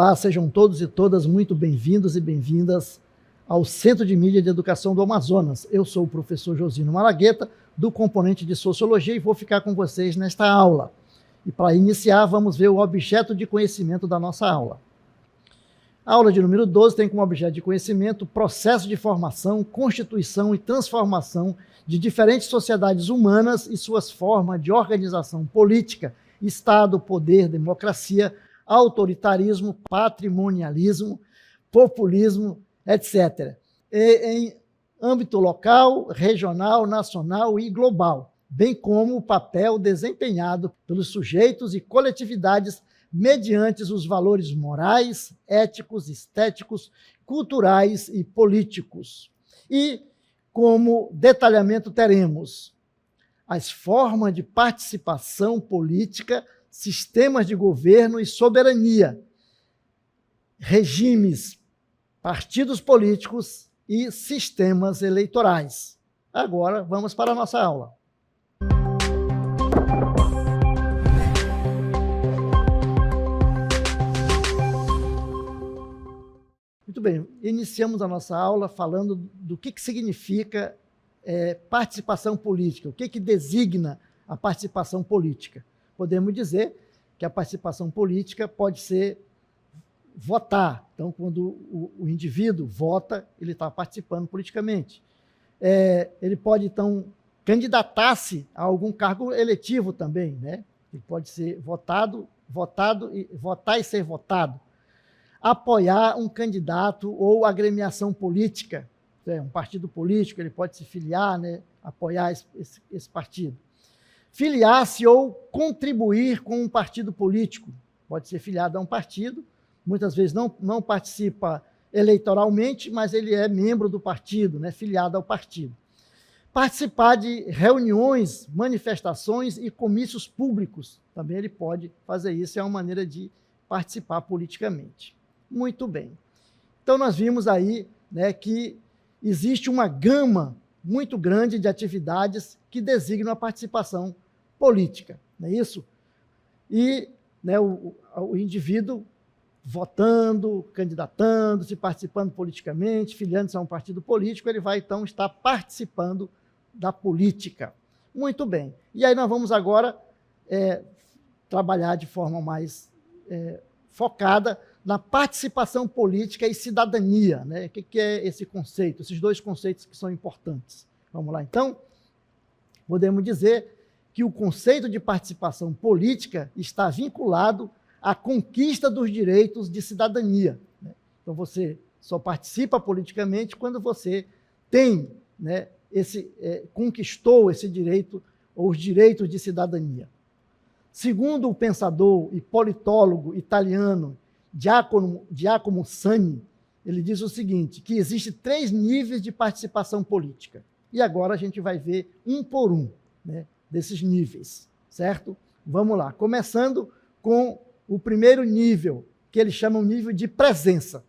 Olá, sejam todos e todas muito bem-vindos e bem-vindas ao Centro de Mídia de Educação do Amazonas. Eu sou o professor Josino Malagueta, do componente de Sociologia, e vou ficar com vocês nesta aula. E para iniciar, vamos ver o objeto de conhecimento da nossa aula. A aula de número 12 tem como objeto de conhecimento o processo de formação, constituição e transformação de diferentes sociedades humanas e suas formas de organização política, Estado, poder, democracia, autoritarismo, patrimonialismo, populismo, etc. Em âmbito local, regional, nacional e global, bem como o papel desempenhado pelos sujeitos e coletividades mediante os valores morais, éticos, estéticos, culturais e políticos. E, como detalhamento, teremos as formas de participação política, sistemas de governo e soberania, regimes, partidos políticos e sistemas eleitorais. Agora, vamos para a nossa aula. Muito bem, iniciamos a nossa aula falando do que significa participação política, o que designa a participação política. Podemos dizer que a participação política pode ser votar. Então, quando o indivíduo vota, ele está participando politicamente. Ele pode, então, candidatar-se a algum cargo eletivo também, né? Ele pode ser votar e ser votado. Apoiar um candidato ou agremiação política, um partido político, ele pode se filiar, né? Apoiar esse partido. Filiar-se ou contribuir com um partido político. Pode ser filiado a um partido, muitas vezes não participa eleitoralmente, mas ele é membro do partido, né, filiado ao partido. Participar de reuniões, manifestações e comícios públicos. Também ele pode fazer isso, é uma maneira de participar politicamente. Muito bem. Então, nós vimos aí, né, que existe uma gama muito grande de atividades que designam a participação política, não é isso? E, né, o indivíduo votando, candidatando-se, participando politicamente, filiando-se a um partido político, ele vai, então, estar participando da política. Muito bem. E aí nós vamos agora trabalhar de forma mais focada na participação política e cidadania, né? O que é esse conceito? Esses dois conceitos que são importantes. Vamos lá, então? Podemos dizer que o conceito de participação política está vinculado à conquista dos direitos de cidadania, né? Então, você só participa politicamente quando você tem, né, conquistou esse direito, ou os direitos de cidadania. Segundo o pensador e politólogo italiano Giacomo Sani, ele diz o seguinte, que existe 3 níveis de participação política. E agora a gente vai ver um por um, né, desses níveis, certo? Vamos lá, começando com o primeiro nível, que ele chama o nível de presença.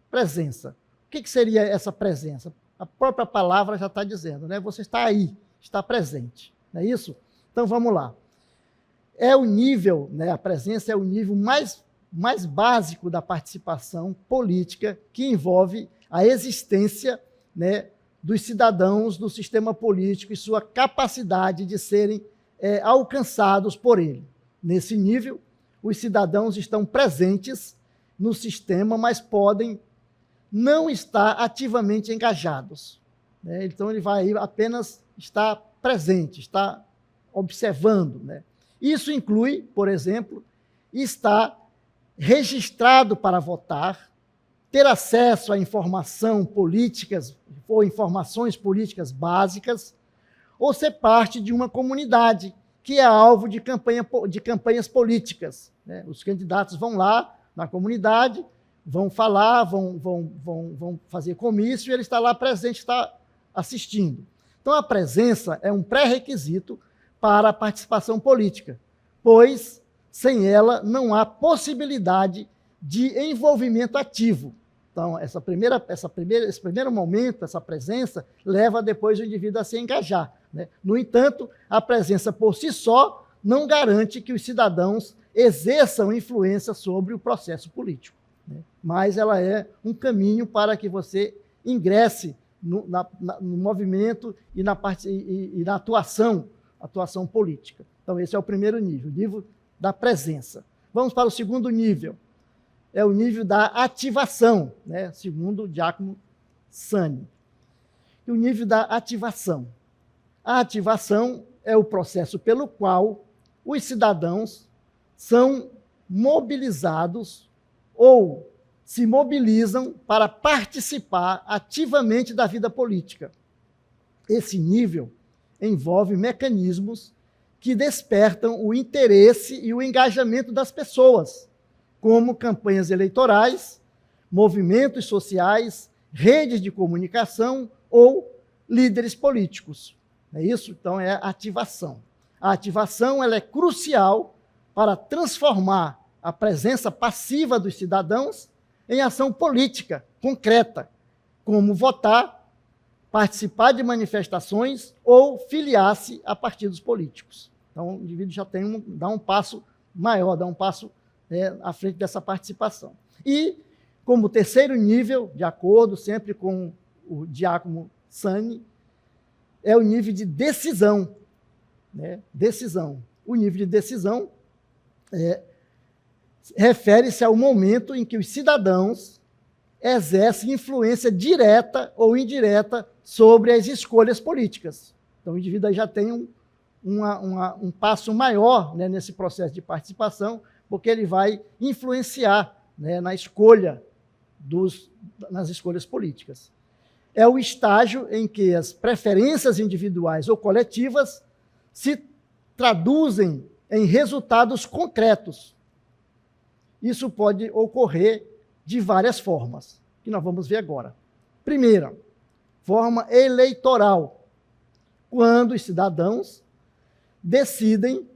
Presença. O que seria essa presença? A própria palavra já está dizendo, né? Você está aí, está presente, não é isso? Então vamos lá. É o nível, né, a presença é o nível mais básico da participação política, que envolve a existência, né, dos cidadãos do sistema político e sua capacidade de serem alcançados por ele. Nesse nível, os cidadãos estão presentes no sistema, mas podem não estar ativamente engajados, né? Então, ele vai apenas estar presente, estar observando, né? Isso inclui, por exemplo, estar registrado para votar, ter acesso a informação políticas ou informações políticas básicas, ou ser parte de uma comunidade que é alvo de campanhas políticas, né? Os candidatos vão lá na comunidade, vão falar, vão fazer comício, e ele está lá presente, está assistindo. Então, a presença é um pré-requisito para a participação política, pois, sem ela, não há possibilidade de envolvimento ativo. Então, esse primeiro momento, essa presença, leva depois o indivíduo a se engajar, né? No entanto, a presença por si só não garante que os cidadãos exerçam influência sobre o processo político. mas ela é um caminho para que você ingresse no movimento e na atuação política. Então, esse é o primeiro nível da presença. Vamos para o segundo nível, é o nível da ativação, né? Segundo Giacomo Sani. E o nível da ativação. A ativação é o processo pelo qual os cidadãos são mobilizados ou se mobilizam para participar ativamente da vida política. Esse nível envolve mecanismos que despertam o interesse e o engajamento das pessoas, como campanhas eleitorais, movimentos sociais, redes de comunicação ou líderes políticos. É isso? Então, é a ativação. A ativação ela é crucial para transformar a presença passiva dos cidadãos em ação política concreta, como votar, participar de manifestações ou filiar-se a partidos políticos. Então, o indivíduo já dá um passo maior, dá um passo à frente dessa participação. E, como terceiro nível, de acordo sempre com o Giacomo Sani, é o nível de decisão. Né? Decisão. O nível de decisão refere-se ao momento em que os cidadãos exercem influência direta ou indireta sobre as escolhas políticas. Então, o indivíduo aí já tem um passo maior, né, nesse processo de participação, porque ele vai influenciar, né, nas escolhas políticas. É o estágio em que as preferências individuais ou coletivas se traduzem em resultados concretos. Isso pode ocorrer de várias formas, que nós vamos ver agora. Primeira, forma eleitoral, quando os cidadãos decidem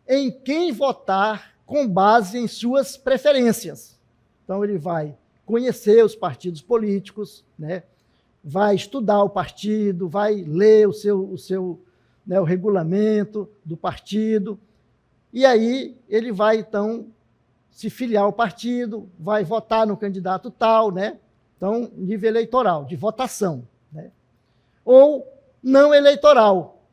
em quem votar com base em suas preferências. Então, ele vai conhecer os partidos políticos, né? Vai estudar o partido, vai ler o regulamento do partido, e aí ele vai, então, se filiar ao partido, vai votar no candidato tal, né? Então, nível eleitoral, de votação. Né? Ou não eleitoral,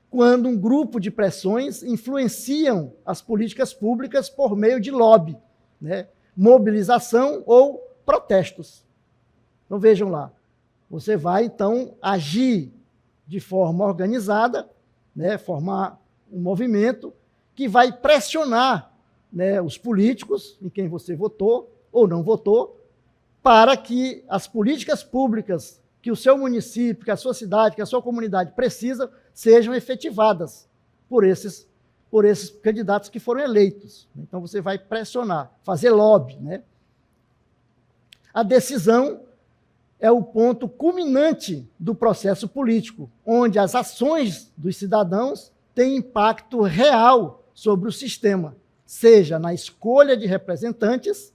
quando um grupo de pressões influenciam as políticas públicas por meio de lobby, né? Mobilização ou protestos. Então, vejam lá, você vai, então, agir de forma organizada, né? Formar um movimento que vai pressionar, né, os políticos em quem você votou ou não votou, para que as políticas públicas que o seu município, que a sua cidade, que a sua comunidade precisa, sejam efetivadas por esses candidatos que foram eleitos. Então, você vai pressionar, fazer lobby. Né? A decisão é o ponto culminante do processo político, onde as ações dos cidadãos têm impacto real sobre o sistema, seja na escolha de representantes,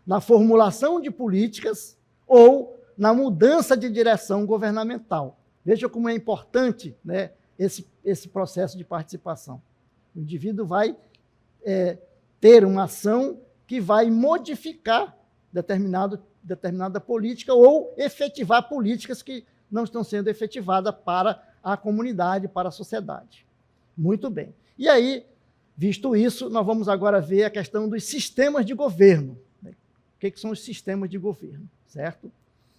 na formulação de políticas ou na mudança de direção governamental. Veja como é importante, né, esse processo de participação. O indivíduo vai ter uma ação que vai modificar determinada política ou efetivar políticas que não estão sendo efetivadas para a comunidade, para a sociedade. Muito bem. E aí, visto isso, nós vamos agora ver a questão dos sistemas de governo. O que são os sistemas de governo, certo?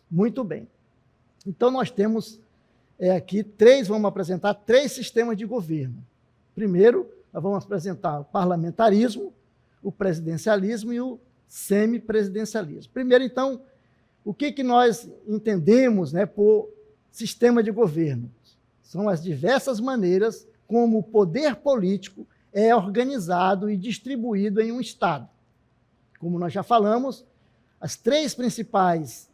Muito bem. Então, nós temos aqui vamos apresentar três sistemas de governo. Primeiro, nós vamos apresentar o parlamentarismo, o presidencialismo e o semipresidencialismo. Primeiro, então, o que nós entendemos, né, por sistema de governo? São as diversas maneiras como o poder político é organizado e distribuído em um Estado. Como nós já falamos, os três principais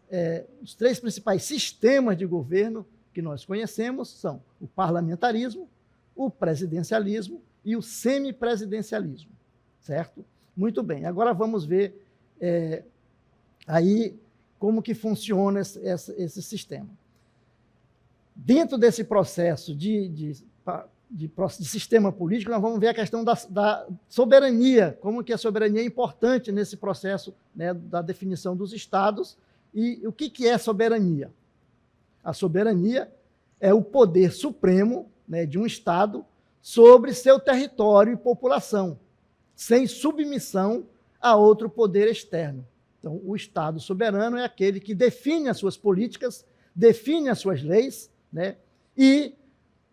sistemas de governo que nós conhecemos são o parlamentarismo, o presidencialismo e o semipresidencialismo, certo? Muito bem, agora vamos ver aí como que funciona esse sistema. Dentro desse processo de de sistema político, nós vamos ver a questão da soberania, como que a soberania é importante nesse processo, né, da definição dos estados. E o que é soberania? A soberania é o poder supremo, né, de um estado sobre seu território e população, sem submissão a outro poder externo. Então, o Estado soberano é aquele que define as suas políticas, define as suas leis, né, e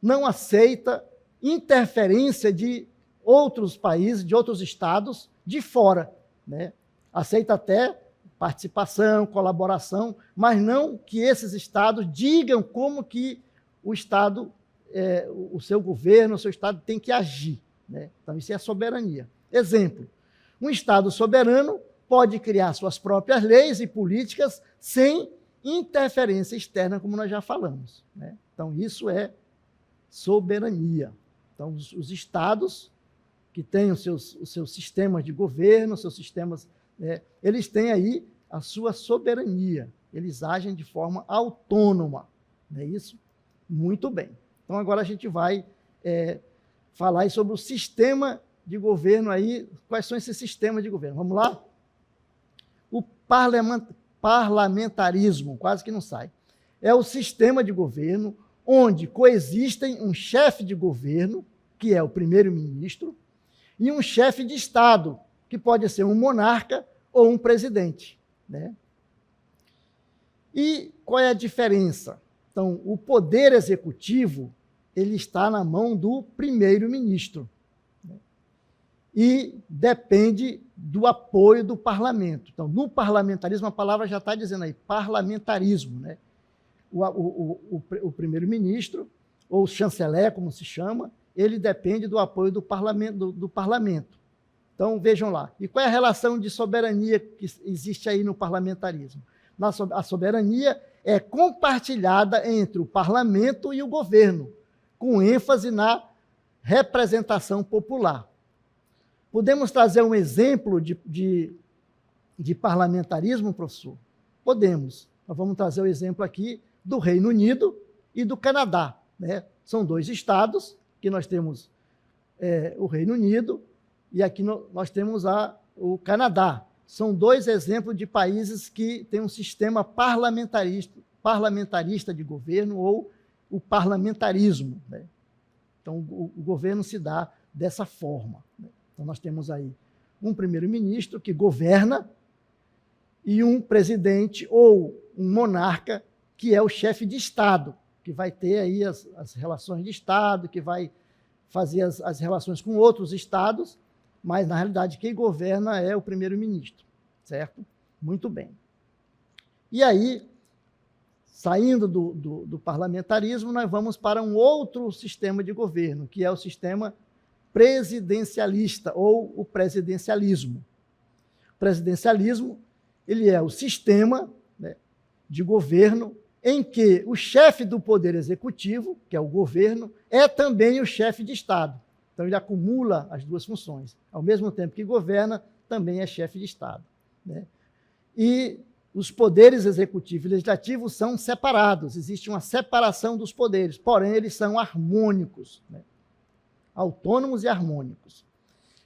não aceita interferência de outros países, de outros estados de fora, né? Aceita até participação, colaboração, mas não que esses estados digam como que o Estado, o seu governo, o seu Estado tem que agir, né? Então, isso é soberania. Exemplo, um Estado soberano pode criar suas próprias leis e políticas sem interferência externa, como nós já falamos, né? Então, isso é soberania. Então, os estados que têm os seus sistemas de governo, os seus sistemas, eles têm aí a sua soberania. Eles agem de forma autônoma. Não é isso? Muito bem. Então, agora a gente vai falar aí sobre o sistema de governo aí. Quais são esses sistemas de governo? Vamos lá? O parlamentarismo, quase que não sai. É o sistema de governo onde coexistem um chefe de governo, que é o primeiro-ministro, e um chefe de Estado, que pode ser um monarca ou um presidente, né? E qual é a diferença? Então, o poder executivo, ele está na mão do primeiro-ministro, né? E depende do apoio do parlamento. Então, no parlamentarismo, a palavra já está dizendo aí, parlamentarismo, né? O primeiro-ministro, ou chanceler, como se chama, ele depende do apoio do parlamento. Então, vejam lá. E qual é a relação de soberania que existe aí no parlamentarismo? A soberania é compartilhada entre o parlamento e o governo, com ênfase na representação popular. Podemos trazer um exemplo de parlamentarismo, professor? Podemos. Nós vamos trazer o exemplo aqui do Reino Unido e do Canadá, né? São dois estados que nós temos, o Reino Unido, e aqui nós temos o Canadá. São dois exemplos de países que têm um sistema parlamentarista de governo, ou o parlamentarismo, né? Então, o governo se dá dessa forma, né? Então, nós temos aí um primeiro-ministro que governa e um presidente ou um monarca que é o chefe de Estado, que vai ter aí as relações de Estado, que vai fazer as relações com outros estados, mas, na realidade, quem governa é o primeiro-ministro, certo? Muito bem. E aí, saindo do parlamentarismo, nós vamos para um outro sistema de governo, que é o sistema presidencialista, ou o presidencialismo. O presidencialismo, ele é o sistema, né, de governo em que o chefe do poder executivo, que é o governo, é também o chefe de Estado. Então, ele acumula as duas funções. Ao mesmo tempo que governa, também é chefe de Estado, né? E os poderes executivo e legislativo são separados. Existe uma separação dos poderes, porém, eles são harmônicos, né? Autônomos e harmônicos.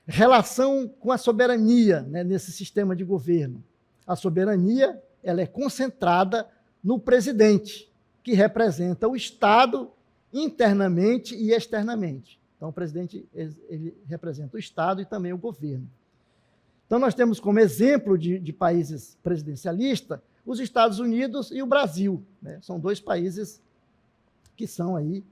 Relação com a soberania, né, nesse sistema de governo. A soberania, ela é concentrada no presidente, que representa o Estado internamente e externamente. Então, o presidente, ele representa o Estado e também o governo. Então, nós temos como exemplo de países presidencialistas os Estados Unidos e o Brasil, né? São dois países que são aí,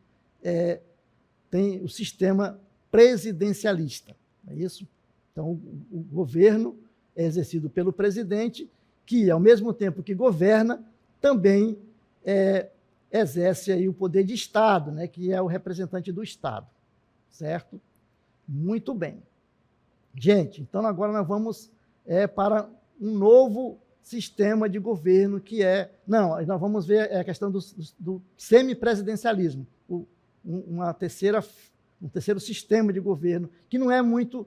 tem o sistema presidencialista, não é isso? Então, o governo é exercido pelo presidente, que, ao mesmo tempo que governa, também exerce aí o poder de Estado, né, que é o representante do Estado, certo? Muito bem. Gente, então agora nós vamos para um novo sistema de governo que nós vamos ver a questão do semipresidencialismo, um terceiro sistema de governo, que não é muito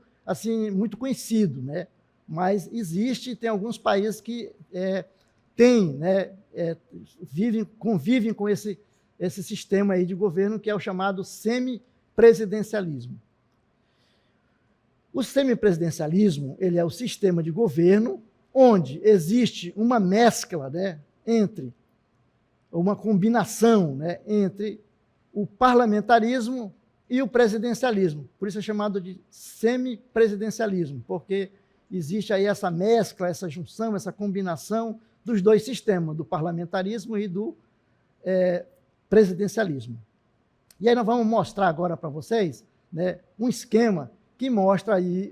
conhecido, né? Mas existe, tem alguns países que convivem com esse sistema aí de governo, que é o chamado semipresidencialismo. O semipresidencialismo, ele é o sistema de governo onde existe uma mescla, né, entre, uma combinação, né, entre o parlamentarismo e o presidencialismo. Por isso é chamado de semipresidencialismo, porque existe aí essa mescla, essa junção, essa combinação dos dois sistemas, do parlamentarismo e do presidencialismo. E aí nós vamos mostrar agora para vocês, né, um esquema que mostra aí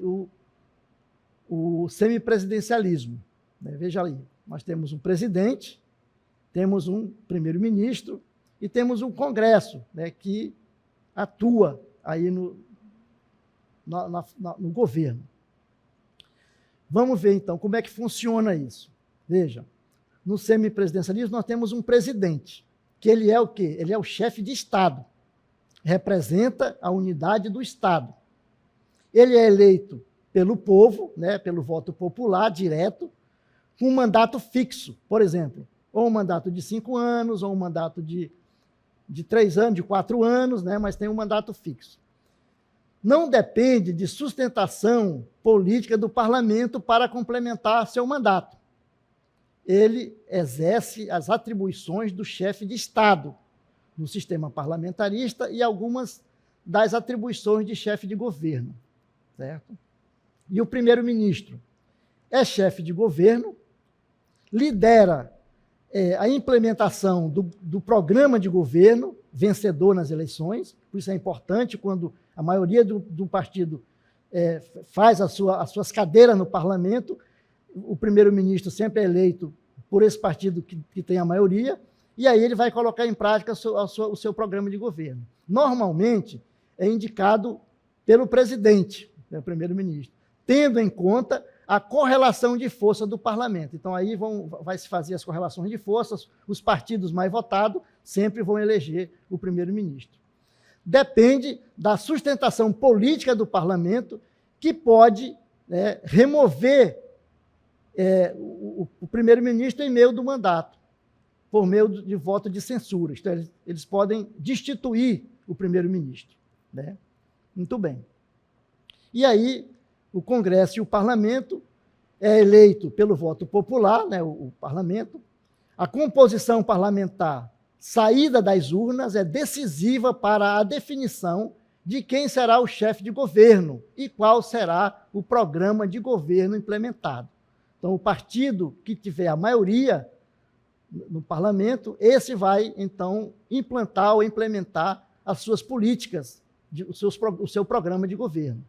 o semipresidencialismo. Né? Veja ali, nós temos um presidente, temos um primeiro-ministro e temos um Congresso, né, que atua aí no governo. Vamos ver, então, como é que funciona isso. Veja, no semipresidencialismo nós temos um presidente, que ele é o quê? Ele é o chefe de Estado, representa a unidade do Estado. Ele é eleito pelo povo, né, pelo voto popular direto, com um mandato fixo, por exemplo, ou um mandato de 5 anos, ou um mandato de 3 anos, de 4 anos, né, mas tem um mandato fixo. Não depende de sustentação política do parlamento para complementar seu mandato. Ele exerce as atribuições do chefe de Estado no sistema parlamentarista e algumas das atribuições de chefe de governo. Certo? E o primeiro-ministro é chefe de governo, lidera a implementação do programa de governo vencedor nas eleições, por isso é importante quando a maioria do partido faz as suas cadeiras no parlamento, o primeiro-ministro sempre é eleito por esse partido que tem a maioria, e aí ele vai colocar em prática o seu programa de governo. Normalmente é indicado pelo presidente, o primeiro-ministro, tendo em conta a correlação de força do parlamento. Então, aí vai se fazer as correlações de forças, os partidos mais votados sempre vão eleger o primeiro-ministro. Depende da sustentação política do parlamento, que pode remover o primeiro-ministro em meio do mandato, por meio de voto de censura. Então, eles podem destituir o primeiro-ministro. Né? Muito bem. E aí, o Congresso e o Parlamento é eleito pelo voto popular, né, o Parlamento. A composição parlamentar saída das urnas é decisiva para a definição de quem será o chefe de governo e qual será o programa de governo implementado. Então, o partido que tiver a maioria no parlamento, esse vai, então, implantar ou implementar as suas políticas, o seu programa de governo.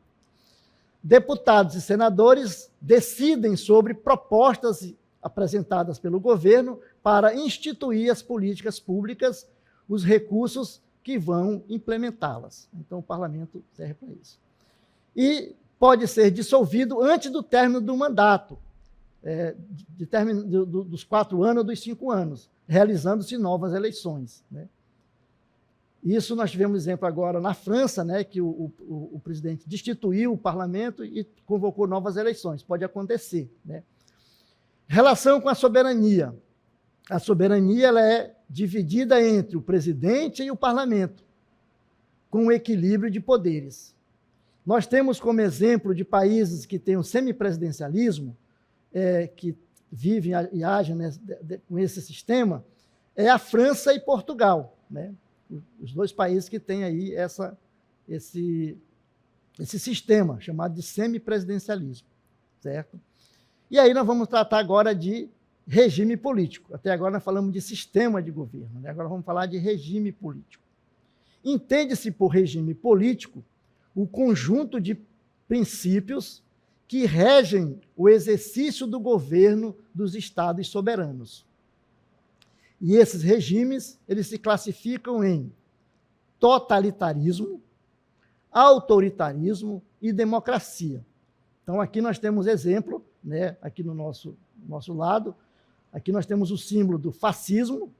Deputados e senadores decidem sobre propostas apresentadas pelo governo para instituir as políticas públicas, os recursos que vão implementá-las. Então, o parlamento serve para isso. E pode ser dissolvido antes do término do mandato, dos 4 anos ou dos 5 anos, realizando-se novas eleições. Né? Isso nós tivemos exemplo agora na França, né, que o presidente destituiu o parlamento e convocou novas eleições. Pode acontecer. Né? Relação com a soberania. A soberania ela é dividida entre o presidente e o parlamento, com um equilíbrio de poderes. Nós temos como exemplo de países que têm o semipresidencialismo, que vivem e agem com esse sistema, a França e Portugal, né? Os 2 países que têm aí esse sistema chamado de semipresidencialismo, certo? E aí nós vamos tratar agora de regime político. Até agora nós falamos de sistema de governo, né? Agora vamos falar de regime político. Entende-se por regime político o conjunto de princípios que regem o exercício do governo dos estados soberanos. E esses regimes, eles se classificam em totalitarismo, autoritarismo e democracia. Então, aqui nós temos exemplo, né, aqui no nosso lado, aqui nós temos o símbolo do fascismo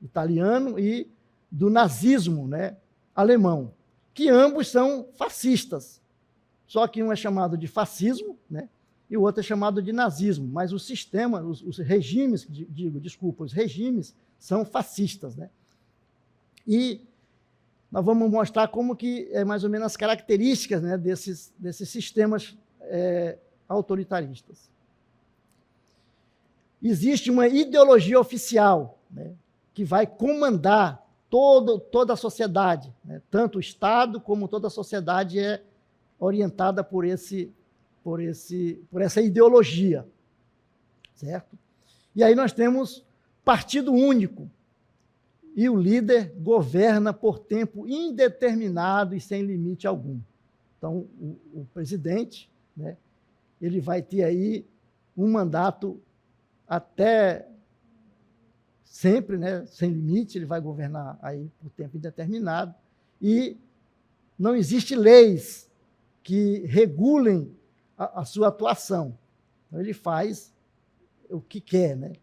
italiano e do nazismo, né, alemão, que ambos são fascistas. Só que um é chamado de fascismo, né, e o outro é chamado de nazismo, mas o sistema, os regimes, os regimes são fascistas. Né? E nós vamos mostrar como que é mais ou menos as características, né, desses sistemas autoritaristas. Existe uma ideologia oficial, né, que vai comandar toda a sociedade, né, tanto o Estado como toda a sociedade é orientada por essa ideologia, certo? E aí nós temos partido único, e o líder governa por tempo indeterminado e sem limite algum. Então, o presidente, né, ele vai ter aí um mandato até sempre, né, sem limite, ele vai governar aí por tempo indeterminado, e não existe leis que regulem a sua atuação. Então, ele faz o que quer, né?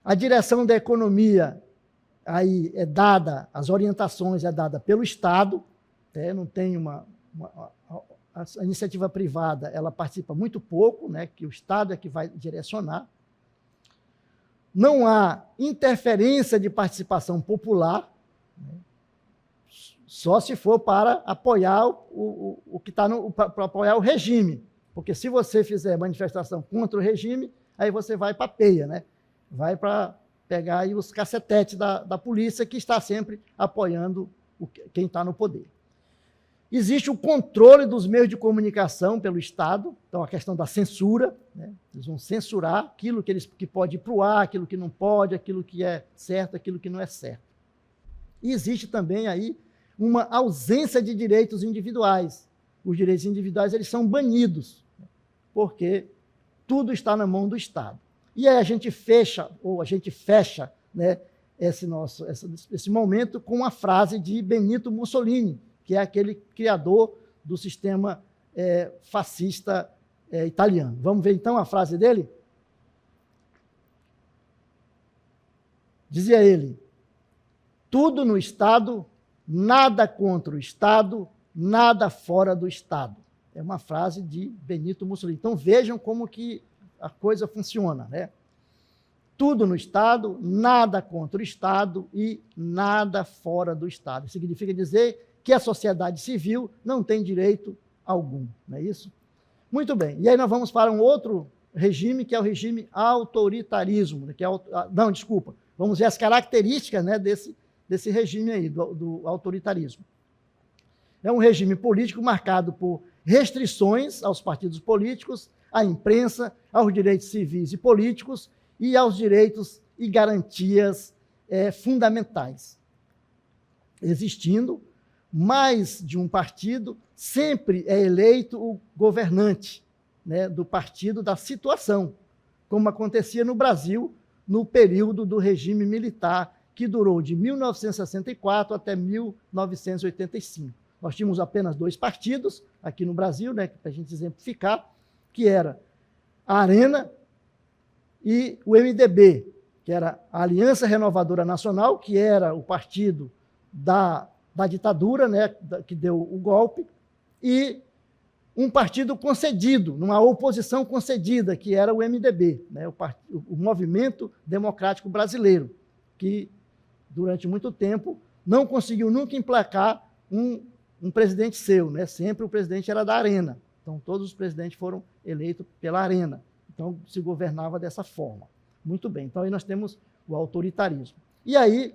A direção da economia aí é dada, as orientações é dada pelo Estado, né? Não tem a iniciativa privada, ela participa muito pouco, né? Que o Estado é que vai direcionar. Não há interferência de participação popular, né? Só se for para apoiar o que está para apoiar o regime, porque se você fizer manifestação contra o regime, aí você vai para a peia, né? Vai para pegar aí os cacetetes da polícia, que está sempre apoiando quem está no poder. Existe o controle dos meios de comunicação pelo Estado, então a questão da censura, né? Eles vão censurar aquilo que pode ir para o ar, aquilo que não pode, aquilo que é certo, aquilo que não é certo. E existe também aí uma ausência de direitos individuais. Os direitos individuais eles são banidos, porque tudo está na mão do Estado. E aí a gente fecha, né, esse momento com uma frase de Benito Mussolini, que é aquele criador do sistema fascista italiano. Vamos ver então a frase dele? Dizia ele: tudo no Estado, nada contra o Estado, nada fora do Estado. É uma frase de Benito Mussolini. Então vejam como que a coisa funciona, né? Tudo no Estado, nada contra o Estado e nada fora do Estado. Isso significa dizer que a sociedade civil não tem direito algum, não é isso? Muito bem. E aí nós vamos para um outro regime, que é o regime autoritarismo. Vamos ver as características, né, desse regime aí, do autoritarismo. É um regime político marcado por restrições aos partidos políticos, à imprensa, aos direitos civis e políticos e aos direitos e garantias fundamentais. Existindo mais de um partido, sempre é eleito o governante, né, do partido da situação, como acontecia no Brasil no período do regime militar, que durou de 1964 até 1985. Nós tínhamos apenas 2 partidos aqui no Brasil, né, para a gente exemplificar, que era a Arena e o MDB, que era a Aliança Renovadora Nacional, que era o partido da ditadura, né, que deu o golpe, e um partido concedido, numa oposição concedida, que era o MDB, né, o Movimento Democrático Brasileiro, que durante muito tempo não conseguiu nunca emplacar um presidente seu, né? Sempre o presidente era da Arena. Então, todos os presidentes foram eleitos pela Arena. Então, se governava dessa forma. Muito bem. Então, aí nós temos o autoritarismo. E aí,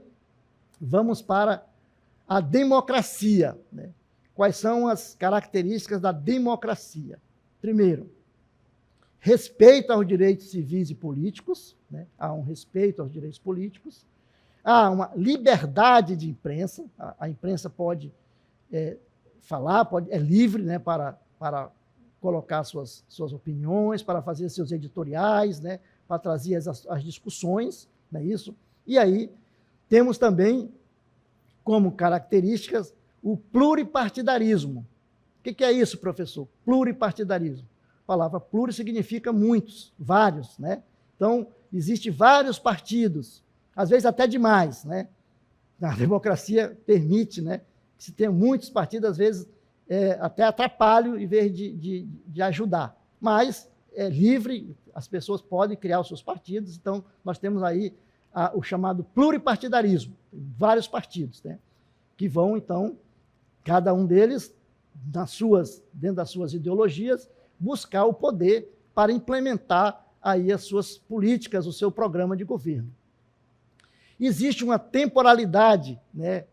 vamos para a democracia, né? Quais são as características da democracia? Primeiro, respeito aos direitos civis e políticos, né? Há um respeito aos direitos políticos. Há uma liberdade de imprensa. A imprensa pode falar, é livre, né, para colocar suas opiniões, para fazer seus editoriais, né, para trazer as discussões, não é isso? E aí temos também como características o pluripartidarismo. O que é isso, professor? Pluripartidarismo. A palavra pluri significa muitos, vários, né? Então, existem vários partidos, às vezes até demais, né? A democracia permite, né, que se tenha muitos partidos, às vezes até atrapalham em vez de ajudar. Mas é livre, as pessoas podem criar os seus partidos, então nós temos aí o chamado pluripartidarismo, vários partidos, né, que vão, então, cada um deles, dentro das suas ideologias, buscar o poder para implementar aí as suas políticas, o seu programa de governo. Existe uma temporalidade, né,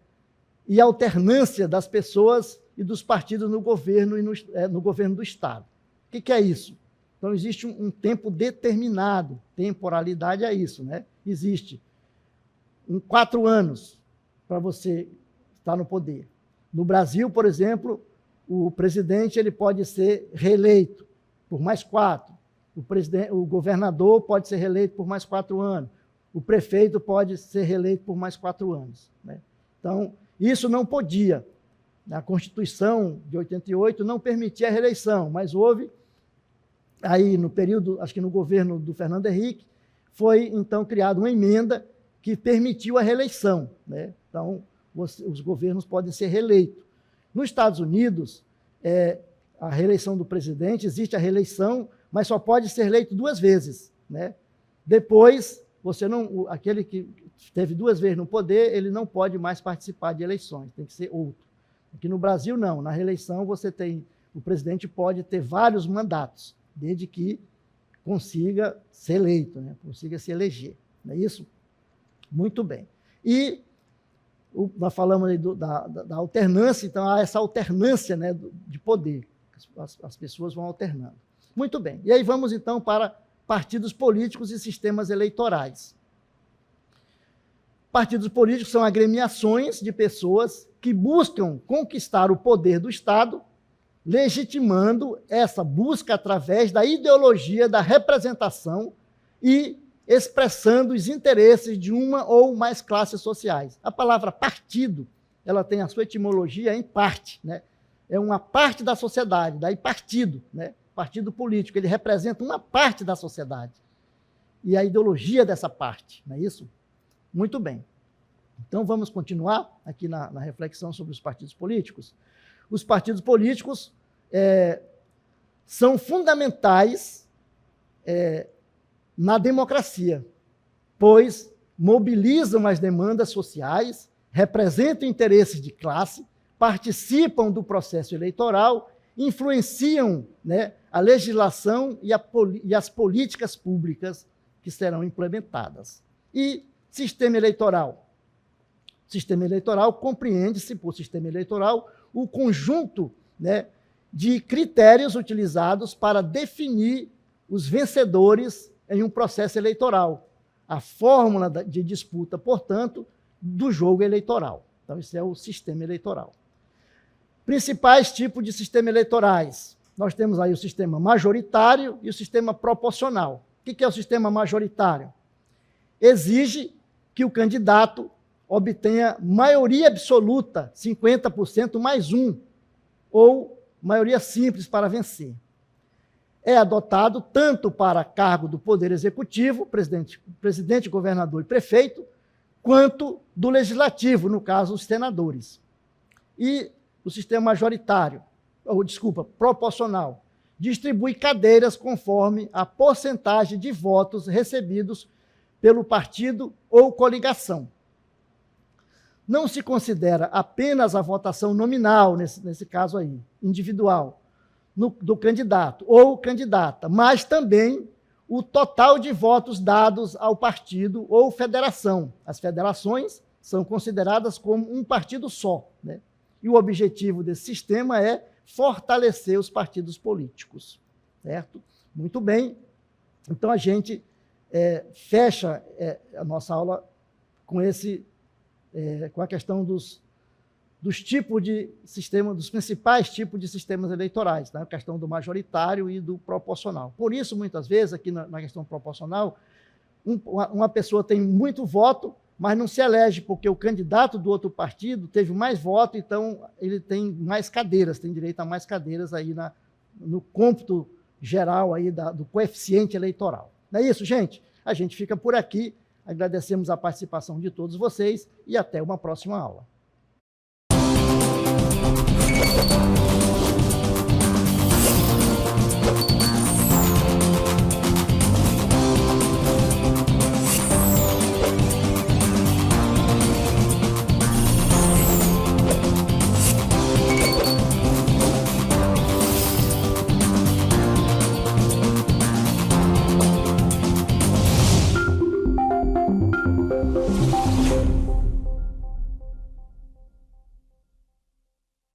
e alternância das pessoas e dos partidos no governo e no governo do Estado. O que é isso? Então, existe um tempo determinado. Temporalidade é isso, né? Existe 4 anos para você estar no poder. No Brasil, por exemplo, o presidente ele pode ser reeleito por mais 4. O governador pode ser reeleito por mais 4 anos. O prefeito pode ser reeleito por mais 4 anos. Né? Então, isso não podia. A Constituição de 88 não permitia a reeleição, mas houve, aí no período, acho que no governo do Fernando Henrique, foi então criada uma emenda que permitiu a reeleição. Né? Então, os governos podem ser reeleitos. Nos Estados Unidos, a reeleição do presidente, existe a reeleição, mas só pode ser eleito 2 vezes. Né? Depois, aquele que esteve 2 vezes no poder, ele não pode mais participar de eleições, tem que ser outro. Aqui no Brasil, não. Na reeleição, o presidente pode ter vários mandatos, desde que consiga ser eleito, né? Consiga se eleger. Não é isso? Muito bem. E nós falamos aí da alternância, então há essa alternância, né, de poder. As pessoas vão alternando. Muito bem. E aí vamos, então, para partidos políticos e sistemas eleitorais. Partidos políticos são agremiações de pessoas que buscam conquistar o poder do Estado, legitimando essa busca através da ideologia da representação e expressando os interesses de uma ou mais classes sociais. A palavra partido, ela tem a sua etimologia em parte, né? É uma parte da sociedade, daí partido, né? Partido político, ele representa uma parte da sociedade. E a ideologia dessa parte, não é isso? Muito bem. Então, vamos continuar aqui na reflexão sobre os partidos políticos. Os partidos políticos são fundamentais na democracia, pois mobilizam as demandas sociais, representam interesses de classe, participam do processo eleitoral, influenciam, né, a legislação e as políticas públicas que serão implementadas. E sistema eleitoral. Sistema eleitoral compreende-se por sistema eleitoral o conjunto, né, de critérios utilizados para definir os vencedores em um processo eleitoral. A fórmula de disputa, portanto, do jogo eleitoral. Então, esse é o sistema eleitoral. Principais tipos de sistema eleitorais. Nós temos aí o sistema majoritário e o sistema proporcional. O que é o sistema majoritário? Exige que o candidato obtenha maioria absoluta, 50% mais 1, ou maioria simples para vencer. É adotado tanto para cargo do Poder Executivo, presidente, governador e prefeito, quanto do Legislativo, no caso, os senadores. E o sistema proporcional, distribui cadeiras conforme a porcentagem de votos recebidos pelo partido ou coligação. Não se considera apenas a votação nominal, nesse caso aí, individual, do candidato ou candidata, mas também o total de votos dados ao partido ou federação. As federações são consideradas como um partido só, né? E o objetivo desse sistema é fortalecer os partidos políticos, certo? Muito bem. Então, a gente fecha a nossa aula com com a questão dos tipos de sistema, dos principais tipos de sistemas eleitorais, né? A questão do majoritário e do proporcional. Por isso, muitas vezes, aqui na questão proporcional, uma pessoa tem muito voto, mas não se elege, porque o candidato do outro partido teve mais voto, então ele tem mais cadeiras, tem direito a mais cadeiras aí no cômputo geral aí do coeficiente eleitoral. Não é isso, gente? A gente fica por aqui, agradecemos a participação de todos vocês e até uma próxima aula.